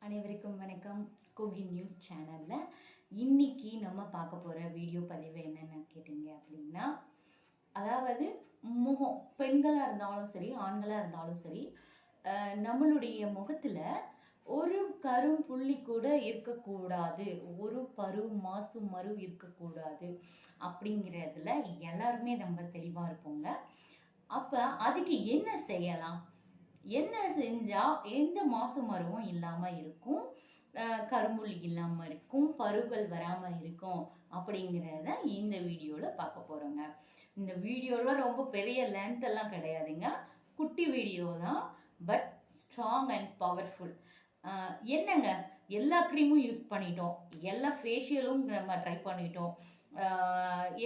அனைவருக்கும் வணக்கம். கோகி நியூஸ் சேனலில் இன்னைக்கு நம்ம பார்க்க போகிற வீடியோ பதிவு என்னென்னு கேட்டிங்க அப்படின்னா, அதாவது முகம் பெண்களாக இருந்தாலும் சரி ஆண்களாக இருந்தாலும் சரி, நம்மளுடைய முகத்தில் ஒரு கரும் புள்ளி கூட இருக்கக்கூடாது, ஒரு பரு மாசு மறு இருக்கக்கூடாது அப்படிங்கிறதுல எல்லாருமே ரொம்ப தெளிவாக இருப்போங்க. அப்போ அதுக்கு என்ன செய்யலாம், என்ன செஞ்சால் எந்த மாசு மருவும் இல்லாமல் இருக்கும், கரும்புள்ளி இல்லாமல் இருக்கும், பருகள் வராமல் இருக்கும் அப்படிங்கிறத இந்த வீடியோவில் பார்க்க போகிறோங்க. இந்த வீடியோவில் ரொம்ப பெரிய லென்த் எல்லாம் கிடையாதுங்க, குட்டி வீடியோ தான், பட் ஸ்ட்ராங் அண்ட் பவர்ஃபுல். என்னங்க, எல்லா க்ரீமும் யூஸ் பண்ணிட்டோம், எல்லா ஃபேஷியலும் நம்ம ட்ரை பண்ணிட்டோம்,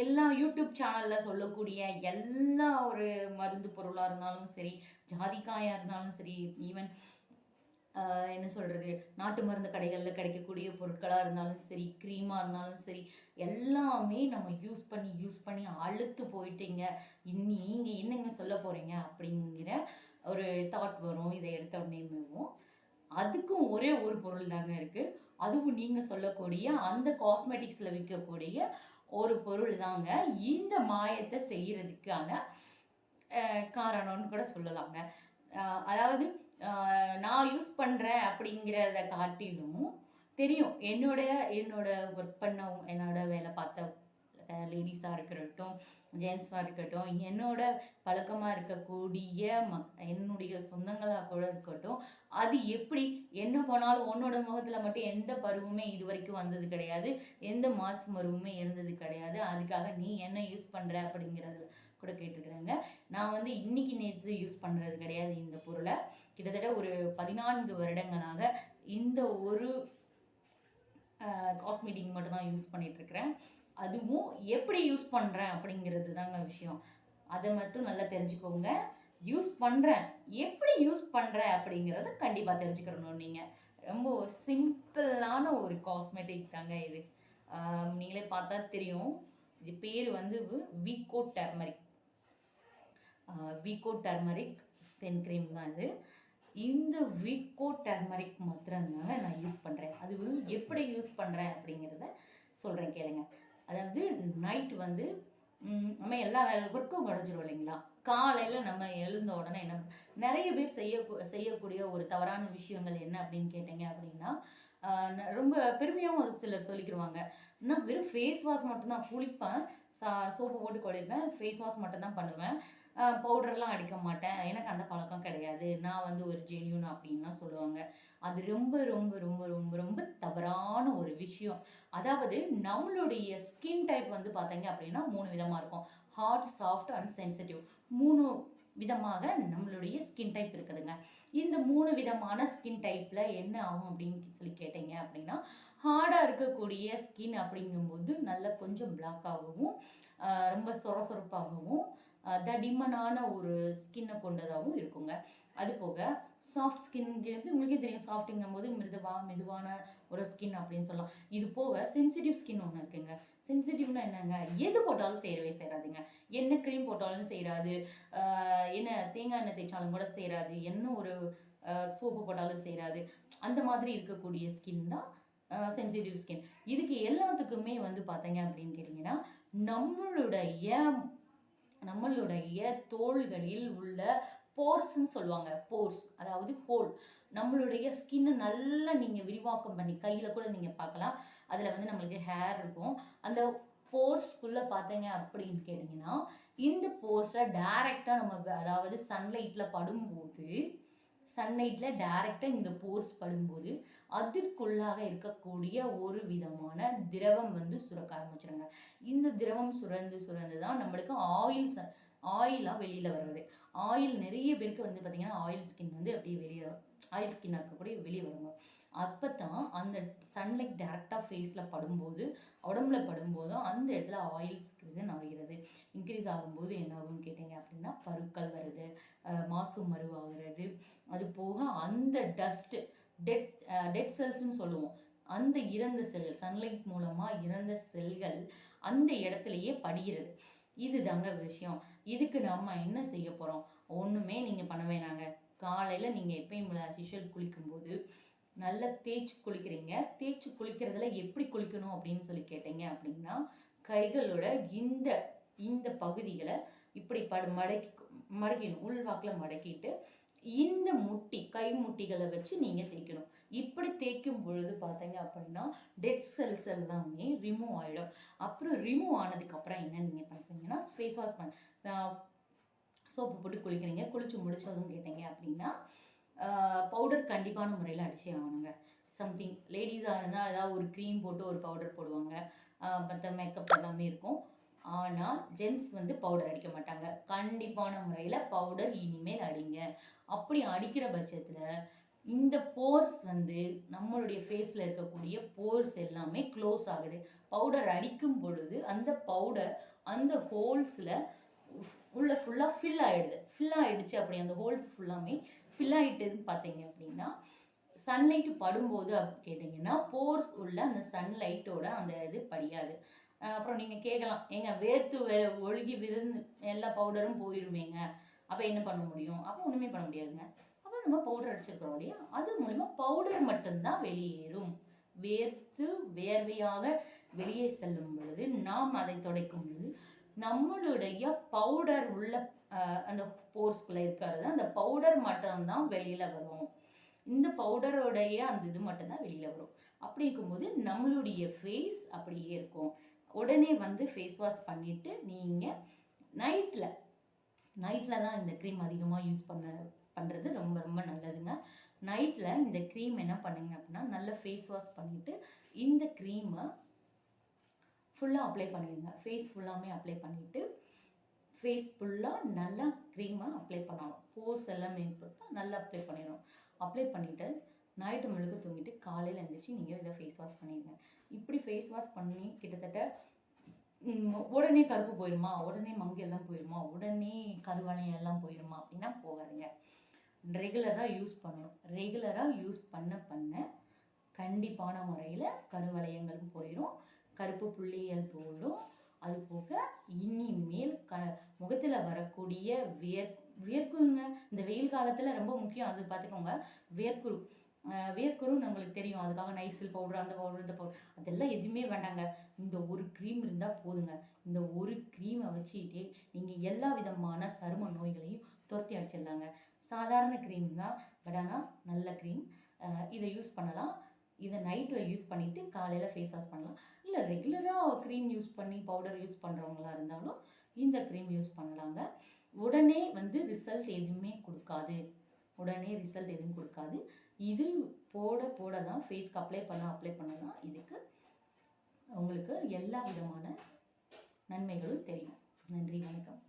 எல்லா யூடியூப் சேனலில் சொல்லக்கூடிய எல்லா ஒரு மருந்து பொருளாக இருந்தாலும் சரி, ஜாதிக்காயாக இருந்தாலும் சரி, ஈவன் என்ன சொல்கிறது, நாட்டு மருந்து கடைகளில் கிடைக்கக்கூடிய பொருட்களாக இருந்தாலும் சரி, க்ரீமாக இருந்தாலும் சரி, எல்லாமே நம்ம யூஸ் பண்ணி அழுத்து போயிட்டீங்க, நீங்கள் என்னங்க சொல்ல போகிறீங்க அப்படிங்கிற ஒரு தாட் வரும். இதை எடுத்த உடனேவும் அதுக்கும் ஒரே ஒரு பொருள் தாங்க இருக்குது, அதுவும் நீங்கள் சொல்லக்கூடிய அந்த காஸ்மெட்டிக்ஸில் விற்கக்கூடிய ஒரு பொருள் தாங்க இந்த மாயத்தை செய்கிறதுக்கான காரணம்னு கூட சொல்லலாங்க. அதாவது நான் யூஸ் பண்ணுறேன் அப்படிங்கிறத காட்டிலும் தெரியும், என்னோட ஒர்க் பண்ண என்னோட வேலை பார்த்த லேடிஸாக இருக்கட்டும், ஜென்ஸாக இருக்கட்டும், என்னோட பழக்கமாக இருக்கக்கூடிய என்னுடைய சொந்தங்களாக கூட இருக்கட்டும், அது எப்படி என்ன போனாலும் உன்னோட முகத்தில் மட்டும் எந்த பருவமே இது வரைக்கும் வந்தது கிடையாது, எந்த மாசு மருவுமே இருந்தது கிடையாது, அதுக்காக நீ என்ன யூஸ் பண்ணுற அப்படிங்கிறது கூட கேட்டுக்கிறாங்க. நான் வந்து இன்னைக்கு நேற்று யூஸ் பண்ணுறது கிடையாது இந்த பொருளை, கிட்டத்தட்ட ஒரு 14 வருடங்களாக இந்த ஒரு காஸ்மெட்டிக் மட்டும் தான் யூஸ் பண்ணிகிட்ருக்கிறேன். அதுவும் எப்படி யூஸ் பண்ணுறேன் அப்படிங்கிறது தாங்க விஷயம், அதை மட்டும் நல்லா தெரிஞ்சுக்கோங்க. யூஸ் பண்ணுறேன், எப்படி யூஸ் பண்ணுறேன் அப்படிங்கிறத கண்டிப்பாக தெரிஞ்சுக்கிறணும். நீங்கள் ரொம்ப சிம்பிளான ஒரு காஸ்மெட்டிக் தாங்க இது. நீங்களே பார்த்தா தெரியும், இது பேர் வந்து வீகோ டர்மரிக். வீகோ டர்மரிக் ஸ்கின் க்ரீம் தான் இது. இந்த வீகோ டர்மரிக் மாத்திரம்தாங்க நான் யூஸ் பண்ணுறேன். அது எப்படி யூஸ் பண்ணுறேன் அப்படிங்கிறத சொல்கிறேன் கேளுங்க. அதாவது நைட்டு வந்து நம்ம எல்லா ஒர்க்கும் உடஞ்சிரும் இல்லைங்களா, காலையில் நம்ம எழுந்த உடனே என்ன நிறைய பேர் செய்யக்கூடிய ஒரு தவறான விஷயங்கள் என்ன அப்படின்னு கேட்டீங்க அப்படின்னா, ரொம்ப பெருமையாகவும் அது சிலர் சொல்லிக்கிடுவாங்க, நான் வெறும் ஃபேஸ் வாஷ் மட்டும்தான் குளிப்பேன், சோப்பு போட்டு குளிப்பேன், ஃபேஸ் வாஷ் மட்டும்தான் பண்ணுவேன், பவுடர்லாம் அடிக்க மாட்டேன், எனக்கு அந்த பழக்கம் கிடையாது, நான் வந்து ஒரு ஜென்யூன் அப்படின்லாம் சொல்லுவாங்க. அது ரொம்ப ரொம்ப ரொம்ப ரொம்ப ரொம்ப தவறான ஒரு விஷயம். அதாவது நம்மளுடைய ஸ்கின் டைப் வந்து பார்த்தீங்க அப்படின்னா 3 விதமாக இருக்கும், ஹார்ட், சாஃப்ட் அண்ட் சென்சிட்டிவ். 3 விதமாக நம்மளுடைய ஸ்கின் டைப் இருக்குதுங்க. இந்த 3 விதமான ஸ்கின் டைப்பில் என்ன ஆகும் அப்படின்னு சொல்லி கேட்டீங்க அப்படின்னா, ஹார்டாக இருக்கக்கூடிய ஸ்கின் அப்படிங்கும்போது நல்லா கொஞ்சம் பிளாக்காகவும் ரொம்ப சொரசொரப்பாகவும் தடிமனான ஒரு ஸ்கின்னை கொண்டதாகவும் இருக்குங்க. அது போக சாஃப்ட் ஸ்கின்ங்கிறது உங்களுக்கே தெரியும், சாஃப்ட்டுங்கும் போது மெதுவான ஒரு ஸ்கின் அப்படின்னு சொல்லலாம். இது போக சென்சிட்டிவ் ஸ்கின் ஒன்று இருக்குங்க. சென்சிட்டிவ்னா என்னங்க, எது போட்டாலும் சேரவே சேராதுங்க, என்ன க்ரீம் போட்டாலும் சேராது, என்ன தேங்காய் எண்ணெய் தேய்ச்சாலும் கூட சேராது, என்ன ஒரு சோப்பு போட்டாலும் சேராது, அந்த மாதிரி இருக்கக்கூடிய ஸ்கின் தான் சென்சிட்டிவ் ஸ்கின். இதுக்கு எல்லாத்துக்குமே வந்து பார்த்தீங்க அப்படின்னு கேட்டிங்கன்னா, நம்மளுடைய தோள்களில் உள்ள போர்ஸ்ன்னு சொல்லுவாங்க, போர்ஸ் அதாவது ஹோல், நம்மளுடைய ஸ்கின்னை நல்லா நீங்கள் விரிவாக்கம் பண்ணி கையில் கூட நீங்கள் பார்க்கலாம், அதில் வந்து நம்மளுக்கு ஹேர் இருக்கும், அந்த போர்ஸ்க்குள்ளே பார்த்தீங்க அப்படின்னு கேட்டிங்கன்னா, இந்த போர்ஸை டைரெக்டாக நம்ம அதாவது சன்லைட்டில் டைரெக்டாக இந்த போர்ஸ் படும்போது அதற்குள்ளாக இருக்கக்கூடிய ஒரு விதமான திரவம் வந்து சுரக்க ஆரம்பிச்சிடுங்க. இந்த திரவம் சுரந்து தான் நம்மளுக்கு ஆயிலாக வெளியில் வர்றது. ஆயில் நிறைய பேருக்கு வந்து பார்த்திங்கன்னா ஆயில் ஸ்கின் வந்து அப்படியே ஆயில் ஸ்கின்னாக இருக்கக்கூடிய வெளியே வருங்க. அப்போ தான் அந்த சன்லைட் டேரெக்டாக ஃபேஸில் படும்போது, உடம்புல படும்போதும் அந்த இடத்துல ஆயில்ஸ் இன்க்ரீஸ் ஆகும்போது என்ன ஆகும்னு கேட்டிங்க அப்படின்னா, பருக்கள் வருது, மாசு மருவாகிறது. அது போக அந்த டெட் செல்ஸ்ன்னு சொல்லுவோம், அந்த இறந்த செல்கள், சன்லைட் மூலமாக இறந்த செல்கள் அந்த இடத்துலையே படிகிறது. இது தாங்க விஷயம். இதுக்கு நம்ம என்ன செய்ய போகிறோம், ஒன்றுமே நீங்கள் பண்ண வேணாங்க. காலையில் நீங்கள் எப்பயும் ஆஸ் யூஷுவல் குளிக்கும்போது நல்லா தேய்ச்சி குளிக்கிறீங்க. தேய்ச்சி குளிக்கிறதுல எப்படி குளிக்கணும் அப்படின்னு சொல்லி கேட்டீங்க அப்படின்னா, கைகளோட இந்த இந்த பகுதிகளை இப்படி மடக்கிடணும். உள்வாக்கில் மடக்கிட்டு இந்த கை முட்டிகளை வச்சு நீங்கள் தேய்க்கணும். இப்படி தேய்க்கும் பொழுது பார்த்தீங்க அப்படின்னா டெட் செல்ஸ் எல்லாமே ரிமூவ் ஆகிடும். அப்புறம் ரிமூவ் ஆனதுக்கப்புறம் என்ன நீங்கள் பண்ணுறீங்கன்னா, ஃபேஸ் வாஷ் சோப்பு போட்டு குளிக்கிறீங்க. குளிச்சு முடிச்சதும் கேட்டீங்க அப்படின்னா பவுடர் கண்டிப்பான முறையில் அடிச்சே ஆகணுங்க. சம்திங் லேடிஸாக இருந்தால் ஏதாவது ஒரு க்ரீம் போட்டு ஒரு பவுடர் போடுவாங்க, மற்ற மேக்கப் எல்லாமே இருக்கும். ஆனால் ஜென்ஸ் வந்து பவுடர் அடிக்க மாட்டாங்க. கண்டிப்பான முறையில் பவுடர் இனிமேல் அடிங்க. அப்படி அடிக்கிற பட்சத்தில் இந்த போர்ஸ் வந்து நம்மளுடைய ஃபேஸில் இருக்கக்கூடிய போர்ஸ் எல்லாமே க்ளோஸ் ஆகுது. பவுடர் அடிக்கும் பொழுது அந்த பவுடர் அந்த ஹோல்ஸில் உள்ள ஃபுல்லாக ஃபில் ஆகிடுச்சு. அப்படி அந்த ஹோல்ஸ் ஃபுல்லாமே ஃபில் ஆகிட்டுன்னு பார்த்தீங்க அப்படின்னா சன்லைட்டு படும்போது அப்படி கேட்டிங்கன்னா போர்ஸ் உள்ள அந்த சன்லைட்டோட அந்த இது படியாது. அப்புறம் நீங்கள் கேட்கலாம், ஏங்க வேர்த்து ஒழுகி விழுந்து எல்லா பவுடரும் போயிடுமேங்க, அப்போ என்ன பண்ண முடியும்? அப்போ ஒன்றுமே பண்ண முடியாதுங்க. அப்போ நம்ம பவுடர் அடிச்சிருக்கிறோம் இல்லையா, அது மூலிமா பவுடர் மட்டும்தான் வெளியேறும். வேர்வையாக வெளியே செல்லும் பொழுது நாம் அதை துடைக்கும் பொழுது நம்மளுடைய பவுடர் உள்ள அந்த போர்ஸ்குள்ளே இருக்கிறது அந்த பவுடர் மட்டும்தான் வெளியில் வரும். இந்த பவுடரோடைய அந்த இது மட்டும்தான் வெளியில் வரும். அப்படி இருக்கும்போது நம்மளுடைய ஃபேஸ் அப்படியே இருக்கும். உடனே வந்து ஃபேஸ் வாஷ் பண்ணிவிட்டு நீங்கள் நைட்டில் தான் இந்த க்ரீம் அதிகமாக யூஸ் பண்ணுறது ரொம்ப ரொம்ப நல்லதுங்க. நைட்டில் இந்த க்ரீம் என்ன பண்ணுங்க அப்படின்னா, நல்லா ஃபேஸ் வாஷ் பண்ணிவிட்டு இந்த க்ரீமை ஃபுல்லாக அப்ளை பண்ணிடுங்க. ஃபேஸ் ஃபுல்லாமே அப்ளை பண்ணிவிட்டு ஃபேஸ் ஃபுல்லாக நல்லா க்ரீமை அப்ளை பண்ணணும். போர்ஸ் எல்லாம் நல்லா அப்ளை பண்ணிடணும். அப்ளை பண்ணிவிட்டு நைட்டு முழுக்க தூங்கிட்டு காலையில் எழுந்திரிச்சு நீங்கள் இதை ஃபேஸ் வாஷ் பண்ணிடுங்க. இப்படி ஃபேஸ் வாஷ் பண்ணி கிட்டத்தட்ட உடனே கருப்பு போயிடுமா, உடனே மங்கு எல்லாம் போயிடுமா, உடனே கருவளையம் எல்லாம் போயிடுமா அப்படின்னா போகாதுங்க. ரெகுலராக யூஸ் பண்ணணும். ரெகுலராக யூஸ் பண்ண கண்டிப்பான முறையில் கருவளையங்களும் போயிடும், கருப்பு புள்ளிகள் போயிடும். அது போக இனிமேல் முகத்தில் வரக்கூடிய வேர்க்குருங்க. இந்த வெயில் காலத்தில் ரொம்ப முக்கியம், அது பார்த்துக்கோங்க. வேர்க்குரு நம்மளுக்கு தெரியும். அதுக்காக நைசில் பவுடர், அந்த பவுடர், இந்த பவுடர் அதெல்லாம் எதுவுமே வேண்டாங்க. இந்த ஒரு க்ரீம் இருந்தால் போதுங்க. இந்த ஒரு க்ரீமை வச்சுக்கிட்டே நீங்கள் எல்லா விதமான சரும நோய்களையும் துரத்தி அடிச்சிடலாங்க. சாதாரண க்ரீம் தான், பட் ஆனால் நல்ல க்ரீம். இதை யூஸ் பண்ணலாம். இதை நைட்டில் யூஸ் பண்ணிவிட்டு காலையில் ஃபேஸ் வாஷ் பண்ணலாம். இல்லை ரெகுலராக க்ரீம் யூஸ் பண்ணி பவுடர் யூஸ் பண்ணுறவங்களா இருந்தாலும் இந்த க்ரீம் யூஸ் பண்ணலாங்க. உடனே வந்து ரிசல்ட் எதுவும் கொடுக்காது. இது போட தான் ஃபேஸ்க்கு அப்ளை பண்ண தான் இதுக்கு உங்களுக்கு எல்லா விதமான நன்மைகளும் தெரியும். நன்றி, வணக்கம்.